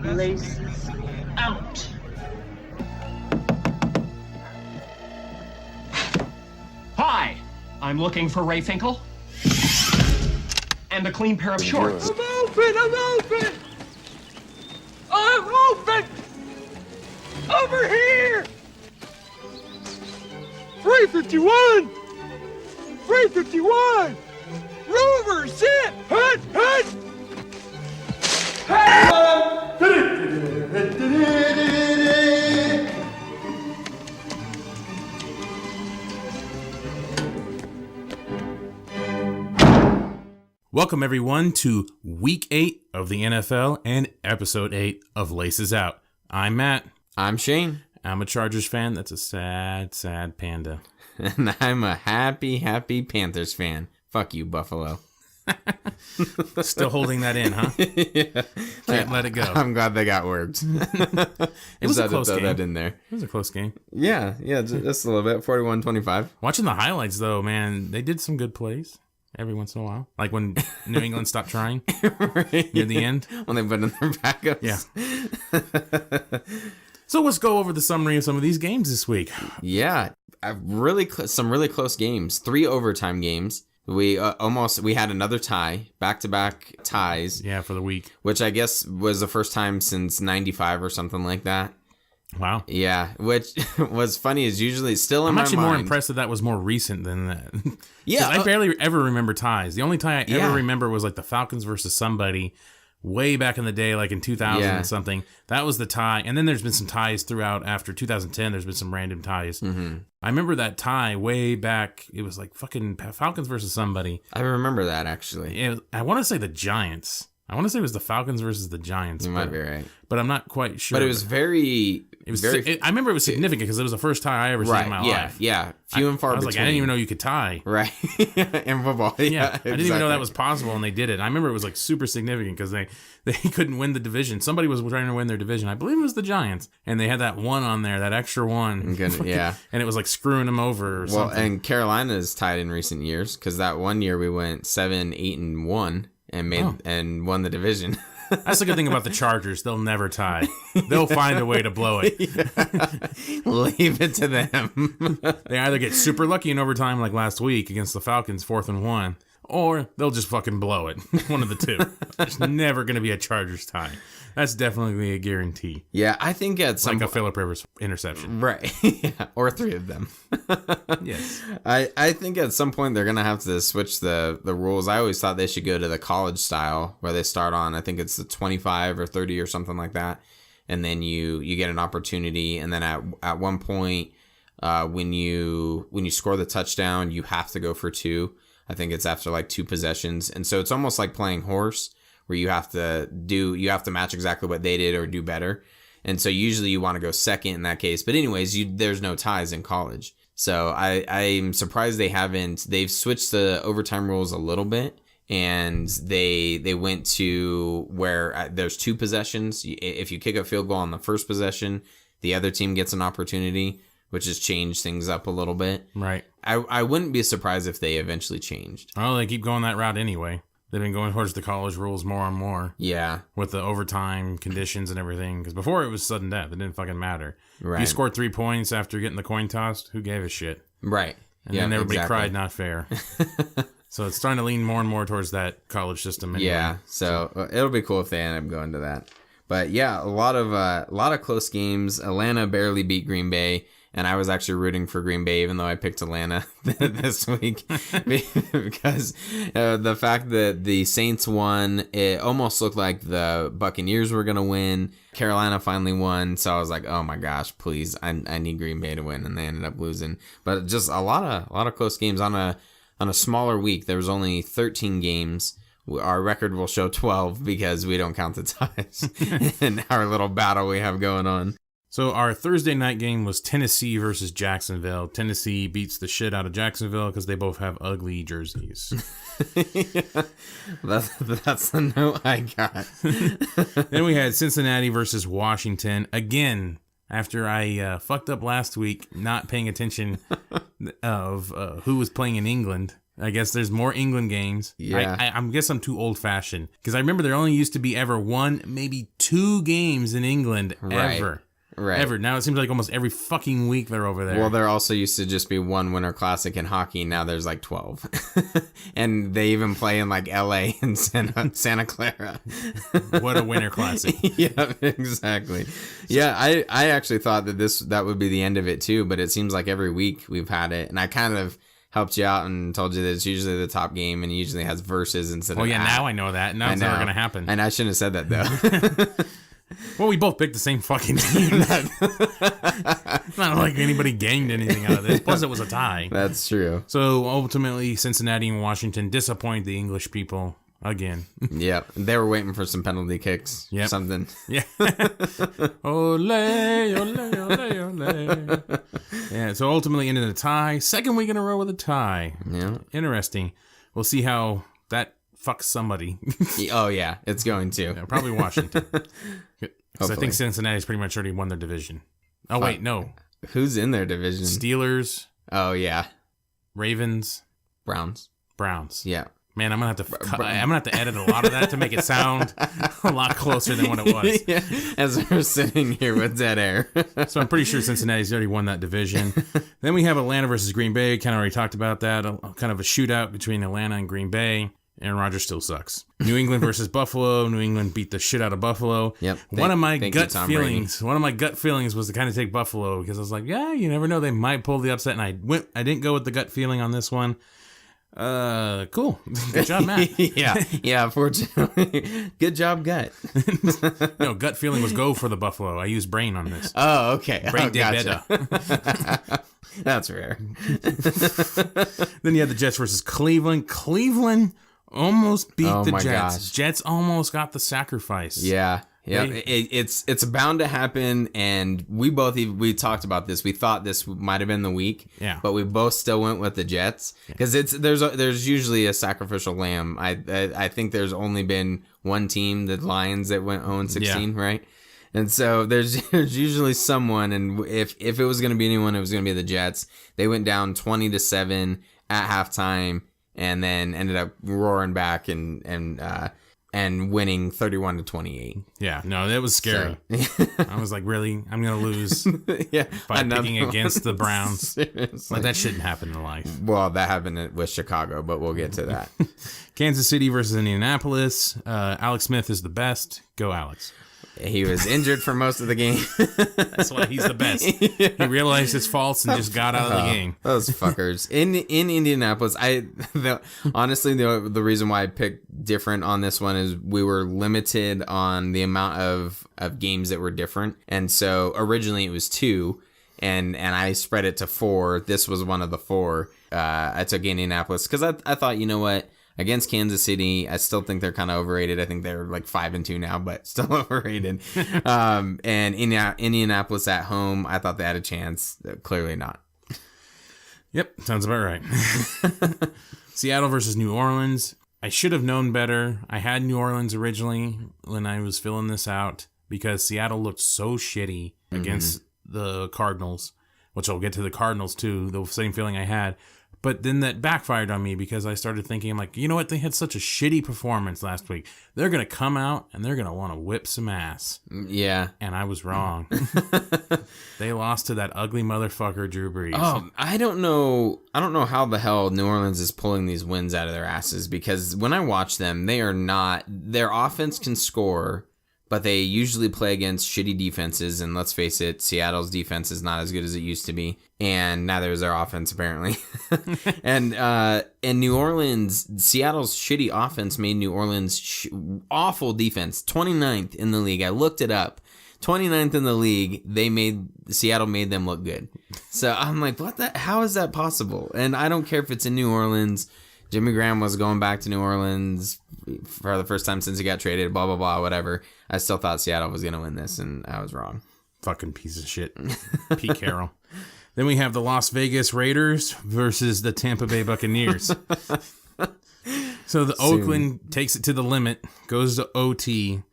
Laces out. Hi, I'm looking for Ray Finkel. And a clean pair of shorts. I'm open! Over here! 351! 351! Rover, sit! Hut! Welcome, everyone, to Week 8 of the NFL and Episode 8 of Laces Out. I'm Matt. I'm Shane. I'm a Chargers fan. That's a sad, sad panda. And I'm a happy Panthers fan. Fuck you, Buffalo. Still holding that in, huh? Yeah. Can't let it go. I'm glad they got words. It was a close game. That in there. It was a close game. Yeah, just a little bit. 41-25. Watching the highlights, though, man, they did some good plays every once in a while. Like when New England stopped trying Right. near the end. When they put in their backups. Yeah. So let's go over the summary of some of these games this week. Yeah, some really close games. 3 overtime games. We had another tie, back-to-back ties. Yeah, for the week. Which I guess was the first time since 95 or something like that. Wow. Yeah, which was funny is usually still in my mind. I'm actually more impressed that was more recent than that. Yeah. I barely ever remember ties. The only tie I ever remember was like the Falcons versus somebody way back in the day, like in 2000 and something. That was the tie. And then there's been some ties throughout after 2010. There's been some random ties. Mm-hmm. I remember that tie way back. It was like fucking Falcons versus somebody. I remember that, actually. I want to say the Giants. I want to say it was the Falcons versus the Giants. You might be right. But I'm not quite sure. But it was very... I remember it was significant because it was the first tie I ever seen in my life. Yeah, few and far between. I was like, I didn't even know you could tie. Right. In football. Yeah, exactly. I didn't even know that was possible, and they did it. I remember it was like super significant because they couldn't win the division. Somebody was trying to win their division. I believe it was the Giants, and they had that one on there, that extra one. Yeah. And it was like screwing them over or something. Well, and Carolina's tied in recent years because that one year we went 7-8-1 and won the division. That's the good thing about the Chargers. They'll never tie. They'll find a way to blow it. Leave it to them. They either get super lucky in overtime like last week against the Falcons, 4th and 1, or they'll just fucking blow it. One of the two. There's never going to be a Chargers tie. That's definitely a guarantee. Yeah, I think at some like a Phillip Rivers interception. Right. Yeah, or 3 of them. Yes. I think at some point they're going to have to switch the rules. I always thought they should go to the college style where they start on, I think it's the 25 or 30 or something like that. And then you get an opportunity. And then at one point, when you score the touchdown, you have to go for 2. I think it's after like 2 possessions. And so it's almost like playing horse where you have to match exactly what they did or do better. And so usually you want to go second in that case. But anyways, there's no ties in college. So I'm surprised they've switched the overtime rules a little bit. And they went to where there's 2 possessions. If you kick a field goal on the first possession, the other team gets an opportunity, which has changed things up a little bit. Right. I wouldn't be surprised if they eventually changed. Oh, they keep going that route anyway. They've been going towards the college rules more and more. Yeah. With the overtime conditions and everything. Because before it was sudden death. It didn't fucking matter. Right. If you scored 3 points after getting the coin tossed, who gave a shit? Right. And then everybody cried, not fair. So it's starting to lean more and more towards that college system anyway. Yeah. So it'll be cool if they end up going to that. But yeah, a lot of close games. Atlanta barely beat Green Bay. And I was actually rooting for Green Bay, even though I picked Atlanta this week, because the fact that the Saints won, it almost looked like the Buccaneers were going to win. Carolina finally won. So I was like, oh my gosh, please, I need Green Bay to win. And they ended up losing. But just a lot of close games on a smaller week. There was only 13 games. Our record will show 12 because we don't count the ties in our little battle we have going on. So our Thursday night game was Tennessee versus Jacksonville. Tennessee beats the shit out of Jacksonville because they both have ugly jerseys. Yeah, that's the note I got. Then we had Cincinnati versus Washington. Again, after I fucked up last week not paying attention of who was playing in England. I guess there's more England games. Yeah. I guess I'm too old-fashioned. Because I remember there only used to be ever 1, maybe 2 games in England ever. Right. Ever. Now it seems like almost every fucking week they're over there. Well, there also used to just be 1 Winter Classic in hockey. Now there's like 12. And they even play in like LA and Santa Clara. What a Winter Classic. Yeah, exactly. Yeah, I actually thought that would be the end of it too, but it seems like every week we've had it. And I kind of helped you out and told you that it's usually the top game and it usually has verses instead of now I know that. Now it's never going to happen. And I shouldn't have said that though. Well, we both picked the same fucking team. It's not like anybody gained anything out of this. Plus, it was a tie. That's true. So, ultimately, Cincinnati and Washington disappoint the English people again. Yep. They were waiting for some penalty kicks. Yep. Something. Yeah. Ole, ole, ole, ole. Yeah, so ultimately ended a tie. Second week in a row with a tie. Yeah. Interesting. We'll see how that fucks somebody. Oh, yeah. It's going to. Yeah, probably Washington. Because I think Cincinnati's pretty much already won their division. Oh, wait, no. Who's in their division? Steelers. Oh, yeah. Ravens. Browns. Yeah. Man, I'm gonna have to edit a lot of that to make it sound a lot closer than what it was. Yeah. As we're sitting here with dead air. So I'm pretty sure Cincinnati's already won that division. Then we have Atlanta versus Green Bay. Kind of already talked about that. Kind of a shootout between Atlanta and Green Bay. Aaron Rodgers still sucks. New England versus Buffalo. New England beat the shit out of Buffalo. Yep. One of my gut feelings was to kind of take Buffalo because I was like, yeah, you never know, they might pull the upset. And I didn't go with the gut feeling on this one. Cool. Good job, Matt. Yeah. Fortunately, good job, gut. No, gut feeling was go for the Buffalo. I used brain on this. Oh, okay. Brain did gotcha. better. That's rare. Then you had the Jets versus Cleveland. Cleveland almost beat the Jets. Gosh. Jets almost got the sacrifice. Yeah. It's bound to happen, and we talked about this. We thought this might have been the week, but we both still went with the Jets because there's usually a sacrificial lamb. I think there's only been one team, the Lions, that went 0-16, right? And so there's usually someone, and if it was going to be anyone, it was going to be the Jets. They went down 20-7 at halftime, and then ended up roaring back and winning 31-28. Yeah, no, that was scary. So. I was like, really? I'm going to lose by picking against the Browns? Seriously. Like, that shouldn't happen in life. Well, that happened with Chicago, but we'll get to that. Kansas City versus Indianapolis. Alex Smith is the best. Go, Alex. He was injured for most of the game. That's why he's the best. He realized his faults and just got out of the game. Those fuckers. In Indianapolis, honestly, the reason why I picked different on this one is we were limited on the amount of games that were different. And so originally it was 2, and I spread it to 4. This was one of the 4. I took Indianapolis because I thought, you know what? Against Kansas City, I still think they're kind of overrated. I think they're like 5-2 now, but still overrated. And Indianapolis at home, I thought they had a chance. Clearly not. Yep, sounds about right. Seattle versus New Orleans. I should have known better. I had New Orleans originally when I was filling this out because Seattle looked so shitty against the Cardinals, which I'll get to the Cardinals too, the same feeling I had. But then that backfired on me because I started thinking, I'm like, you know what? They had such a shitty performance last week. They're going to come out and they're going to want to whip some ass. Yeah. And I was wrong. They lost to that ugly motherfucker, Drew Brees. Oh, I don't know how the hell New Orleans is pulling these wins out of their asses because when I watch them, they are not, their offense can score, but they usually play against shitty defenses. And let's face it, Seattle's defense is not as good as it used to be. And neither is their offense, apparently. And New Orleans, Seattle's shitty offense made New Orleans awful defense. 29th in the league. I looked it up. 29th in the league. Seattle made them look good. So I'm like, how is that possible? And I don't care if it's in New Orleans. Jimmy Graham was going back to New Orleans for the first time since he got traded, blah, blah, blah, whatever. I still thought Seattle was going to win this, and I was wrong. Fucking piece of shit. Pete Carroll. Then we have the Las Vegas Raiders versus the Tampa Bay Buccaneers. So the Oakland takes it to the limit, goes to OT.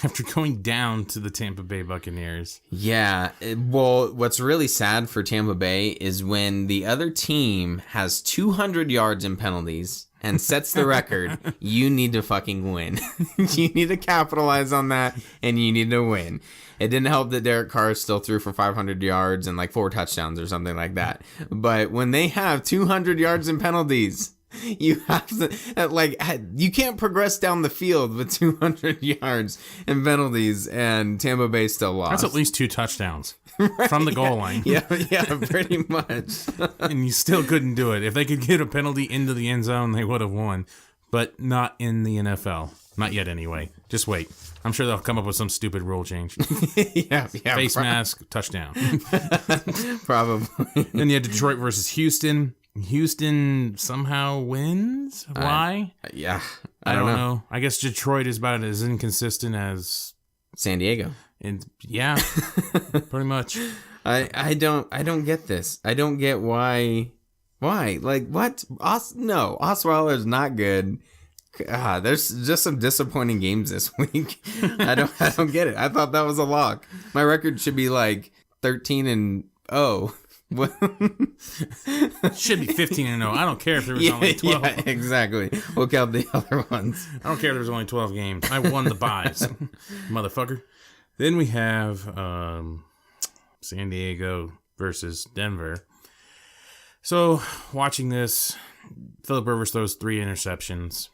after going down to the Tampa Bay Buccaneers. Yeah. Well, what's really sad for Tampa Bay is when the other team has 200 yards in penalties and sets the record, you need to fucking win. You need to capitalize on that, and you need to win. It didn't help that Derek Carr still threw for 500 yards and like 4 touchdowns or something like that. But when they have 200 yards in penalties, you have to, like, you can't progress down the field with 200 yards in penalties, and Tampa Bay still lost. That's at least 2 touchdowns Right, from the goal line. Yeah, pretty much. And you still couldn't do it. If they could get a penalty into the end zone, they would have won. But not in the NFL. Not yet, anyway. Just wait. I'm sure they'll come up with some stupid rule change. yeah. Face mask, touchdown. Probably. Then you had Detroit versus Houston. Houston somehow wins. Why? Yeah. I don't know. I guess Detroit is about as inconsistent as San Diego. And yeah, pretty much. I don't get this. I don't get why. Like, what? No, Osweiler's not good. There's just some disappointing games this week. I don't get it. I thought that was a lock. My record should be like 13-0. Should be 15-0. I don't care if there was only 12. Yeah, exactly. We'll count the other ones. I don't care if there was only 12 games. I won the buys, motherfucker. Then we have San Diego versus Denver. So, watching this, Phillip Rivers throws 3 interceptions.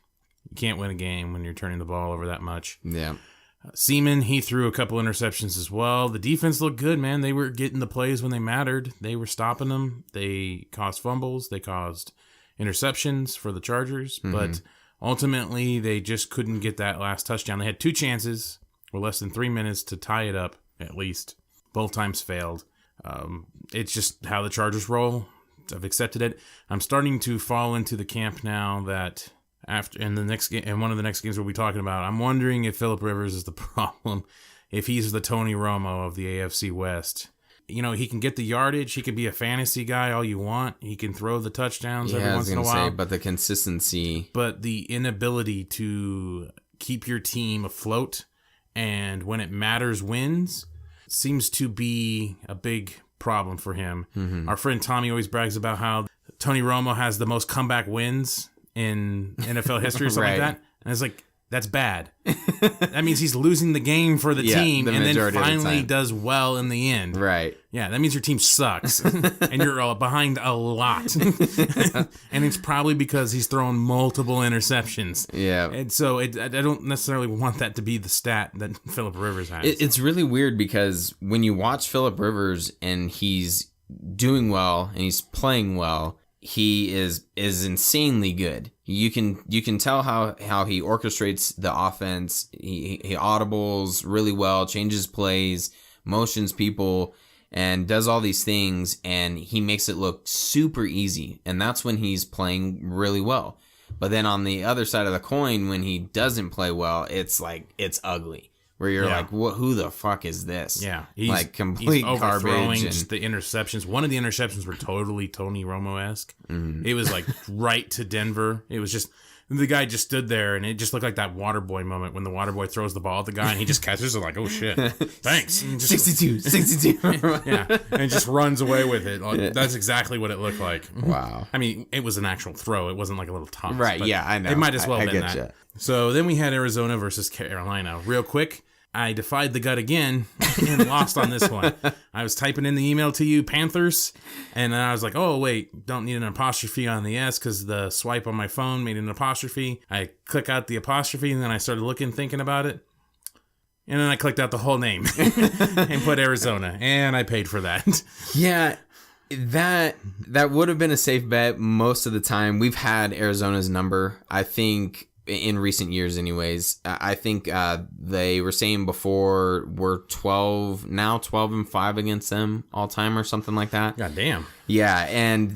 You can't win a game when you're turning the ball over that much. Yeah. Seaman, he threw a couple interceptions as well. The defense looked good, man. They were getting the plays when they mattered. They were stopping them. They caused fumbles. They caused interceptions for the Chargers. Mm-hmm. But ultimately, they just couldn't get that last touchdown. They had 2 chances with less than 3 minutes to tie it up, at least. Both times failed. It's just how the Chargers roll. I've accepted it. I'm starting to fall into the camp now that after in the next game, and one of the next games we'll be talking about, I'm wondering if Phillip Rivers is the problem, if he's the Tony Romo of the AFC West. You know, he can get the yardage. He can be a fantasy guy all you want. He can throw the touchdowns every once in a while. But the consistency. But the inability to keep your team afloat and when it matters wins seems to be a big problem for him. Mm-hmm. Our friend Tommy always brags about how Tony Romo has the most comeback wins in NFL history or something like that. And it's like, that's bad. That means he's losing the game for the team and then finally does well in the end. Right. Yeah, that means your team sucks and you're behind a lot. And it's probably because he's throwing multiple interceptions. Yeah. And so I don't necessarily want that to be the stat that Phillip Rivers has. It's really weird because when you watch Phillip Rivers and he's doing well and he's playing well, he is insanely good. You can tell how he orchestrates the offense. He audibles really well, changes plays, motions people, and does all these things, and he makes it look super easy. And that's when he's playing really well. But then on the other side of the coin, when he doesn't play well, it's like it's ugly. Where you're like, who the fuck is this? Yeah. He's, like complete garbage. And the interceptions. One of the interceptions were totally Tony Romo-esque. Mm-hmm. It was like right to Denver. It was just, the guy just stood there and it just looked like that Waterboy moment when the Waterboy throws the ball at the guy and he just catches it like, oh shit, thanks. And just, 62. Yeah. And just runs away with it. Like, that's exactly what it looked like. Wow. I mean, it was an actual throw. It wasn't like a little toss. Right. Yeah, I know. It might as well have been that. You. So then we had Arizona versus Carolina. Real quick. I defied the gut again and lost on this one. I was typing in the email to you, Panthers, and then I was like, oh, wait, don't need an apostrophe on the S because the swipe on my phone made an apostrophe. I click out the apostrophe, and then I started thinking about it. And then I clicked out the whole name and put Arizona, and I paid for that. Yeah, that would have been a safe bet most of the time. We've had Arizona's number, I think, in recent years anyways. I think they were saying before we're 12-5 against them all time or something like that. God damn. Yeah, and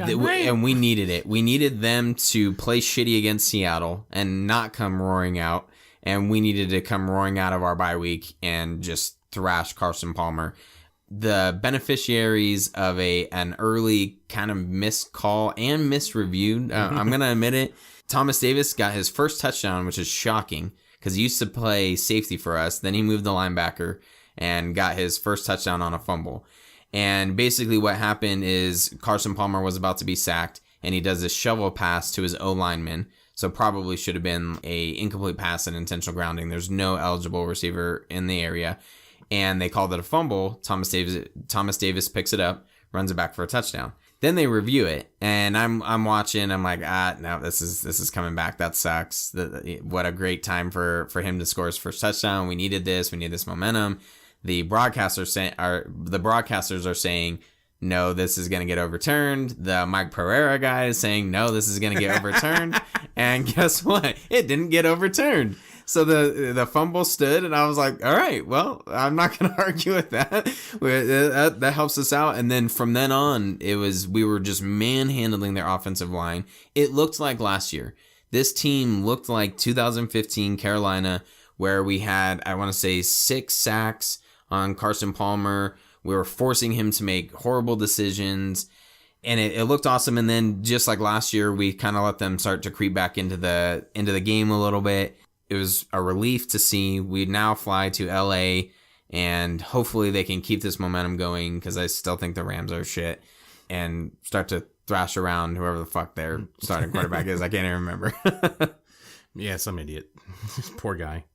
we needed it. We needed them to play shitty against Seattle and not come roaring out, and we needed to come roaring out of our bye week and just thrash Carson Palmer. The beneficiaries of an early kind of missed call and misreviewed, I'm going to admit it, Thomas Davis got his first touchdown, which is shocking because he used to play safety for us. Then he moved to linebacker and got his first touchdown on a fumble. And basically what happened is Carson Palmer was about to be sacked, and he does this shovel pass to his O-lineman. So probably should have been a incomplete pass and intentional grounding. There's no eligible receiver in the area. And they called it a fumble. Thomas Davis picks it up, runs it back for a touchdown. Then they review it, and I'm watching. I'm like, no, this is coming back. That sucks. What a great time for him to score his first touchdown. We needed this. We need this momentum. The broadcasters are saying, no, this is going to get overturned. The Mike Pereira guy is saying, no, this is going to get overturned. And guess what? It didn't get overturned. So the fumble stood, and I was like, all right, well, I'm not going to argue with that. That helps us out. And then from then on, we were just manhandling their offensive line. It looked like last year. This team looked like 2015 Carolina, where we had, I want to say, 6 sacks on Carson Palmer. We were forcing him to make horrible decisions, and it looked awesome. And then just like last year, we kind of let them start to creep back into the game a little bit. It was a relief to see. We now fly to LA, and hopefully they can keep this momentum going, because I still think the Rams are shit, and start to thrash around whoever the fuck their starting quarterback is. I can't even remember. Yeah, some idiot. Poor guy.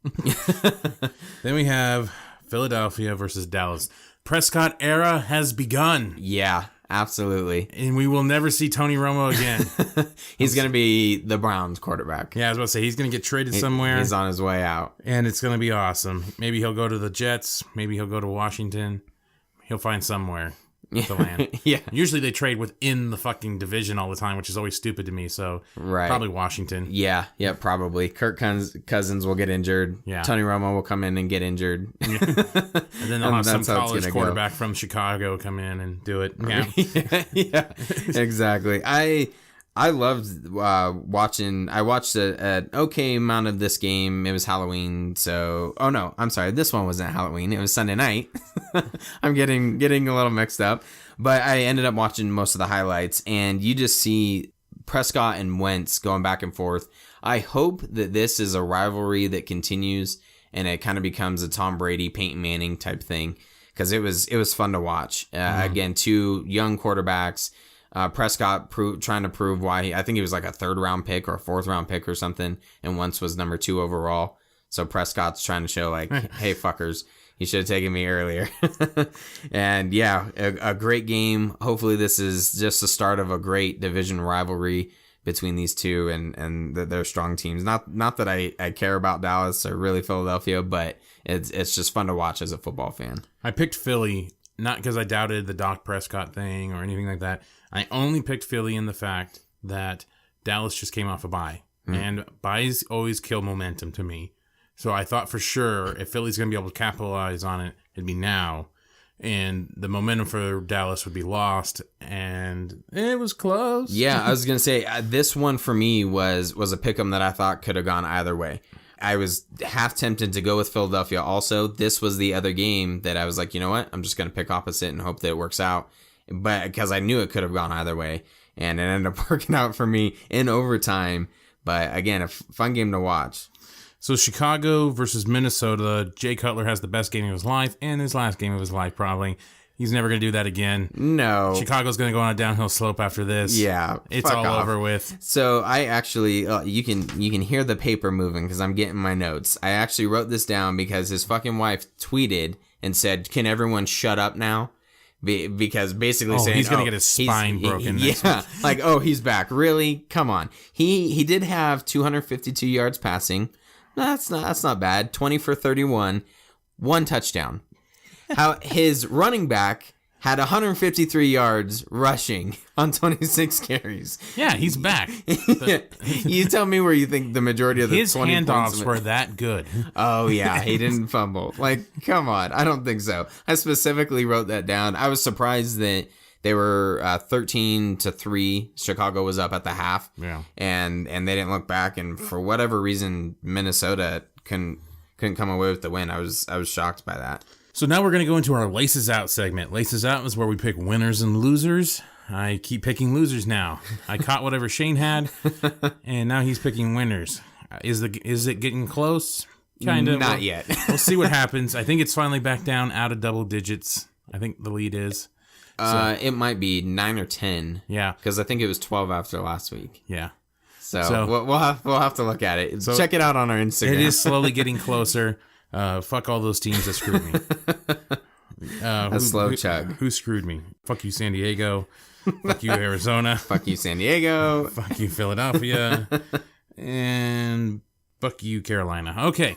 Then we have Philadelphia versus Dallas. Prescott era has begun. Yeah, absolutely. And we will never see Tony Romo again. He's going to be the Browns quarterback. Yeah, I was about to say, he's going to get traded somewhere. He's on his way out. And it's going to be awesome. Maybe he'll go to the Jets. Maybe he'll go to Washington. He'll find somewhere to land. Yeah. Usually they trade within the fucking division all the time, which is always stupid to me. So probably Washington. Yeah, probably. Kirk Cousins will get injured. Yeah. Tony Romo will come in and get injured. And then they'll have some college quarterback from Chicago come in and do it. Yeah, yeah, exactly. I loved watching. I watched an okay amount of this game. It was Halloween, so no, I'm sorry. This one wasn't Halloween. It was Sunday night. I'm getting a little mixed up, but I ended up watching most of the highlights, and you just see Prescott and Wentz going back and forth. I hope that this is a rivalry that continues, and it kind of becomes a Tom Brady, Peyton Manning type thing, because it was fun to watch. Again, 2 young quarterbacks. Prescott trying to prove why I think he was like a 3rd round pick or a 4th round pick or something, and Wentz was number 2 overall. So Prescott's trying to show like, hey fuckers, you should have taken me earlier. And yeah, a great game. Hopefully this is just the start of a great division rivalry between these two and their strong teams. Not that I care about Dallas or really Philadelphia, but it's just fun to watch as a football fan. I picked Philly not because I doubted the Dak Prescott thing or anything like that. I only picked Philly in the fact that Dallas just came off a bye. And byes always kill momentum to me. So I thought for sure if Philly's going to be able to capitalize on it, it'd be now. And the momentum for Dallas would be lost. And it was close. Yeah, I was going to say, this one for me was a pick'em that I thought could have gone either way. I was half tempted to go with Philadelphia also. This was the other game that I was like, you know what? I'm just going to pick opposite and hope that it works out. But because I knew it could have gone either way. And it ended up working out for me in overtime. But again, a fun game to watch. So Chicago versus Minnesota. Jay Cutler has the best game of his life and his last game of his life probably. He's never going to do that again. No. Chicago's going to go on a downhill slope after this. Yeah. It's all over with. So I actually, you can hear the paper moving because I'm getting my notes. I actually wrote this down because his fucking wife tweeted and said, "Can everyone shut up now?" Because basically saying he's going to get his spine broken. Next week. Like, he's back. Really? Come on. He did have 252 yards passing. That's not bad. 20 for 31, 1 touchdown. How his running back had 153 yards rushing on 26 carries. Yeah, he's back. You tell me where you think the majority of the his 20 handoffs were that good. Oh, yeah, he didn't fumble. Like, come on. I don't think so. I specifically wrote that down. I was surprised that they were 13-3. Chicago was up at the half. Yeah. And they didn't look back. And for whatever reason, Minnesota couldn't come away with the win. I was shocked by that. So now we're going to go into our Laces Out segment. Laces Out is where we pick winners and losers. I keep picking losers now. I caught whatever Shane had, and now he's picking winners. Is it getting close? Kind of. Not yet. We'll see what happens. I think it's finally back down out of double digits. I think the lead is. It might be 9 or 10. Yeah. Because I think it was 12 after last week. Yeah. So we'll have to look at it. So check it out on our Instagram. It is slowly getting closer. Fuck all those teams that screwed me. Slow chug. Who screwed me? Fuck you, San Diego. Fuck you, Arizona. Fuck you, San Diego. Fuck you, Philadelphia. And fuck you, Carolina. Okay.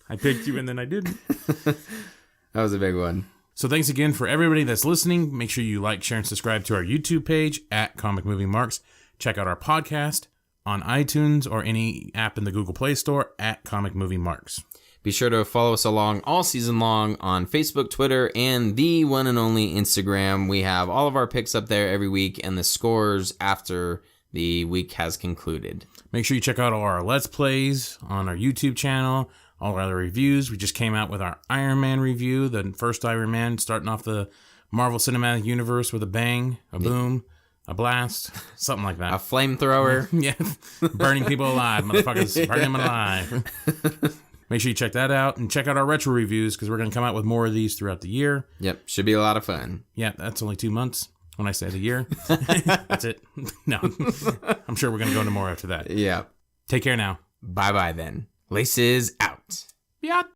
I picked you and then I didn't. That was a big one. So thanks again for everybody that's listening. Make sure you like, share, and subscribe to our YouTube page at Comic Movie Marks. Check out our podcast on iTunes or any app in the Google Play Store at Comic Movie Marks. Be sure to follow us along all season long on Facebook, Twitter, and the one and only Instagram. We have all of our picks up there every week and the scores after the week has concluded. Make sure you check out all our Let's Plays on our YouTube channel, all our other reviews. We just came out with our Iron Man review, the first Iron Man, starting off the Marvel Cinematic Universe with a bang, a boom, a blast, something like that. A flamethrower. Yeah, burning people alive, motherfuckers, burning them alive. Make sure you check that out and check out our retro reviews because we're going to come out with more of these throughout the year. Yep, should be a lot of fun. Yeah, that's only 2 months when I say the year. That's it. No, I'm sure we're going to go into more after that. Yep. Take care now. Bye-bye then. Laces out. Biatch.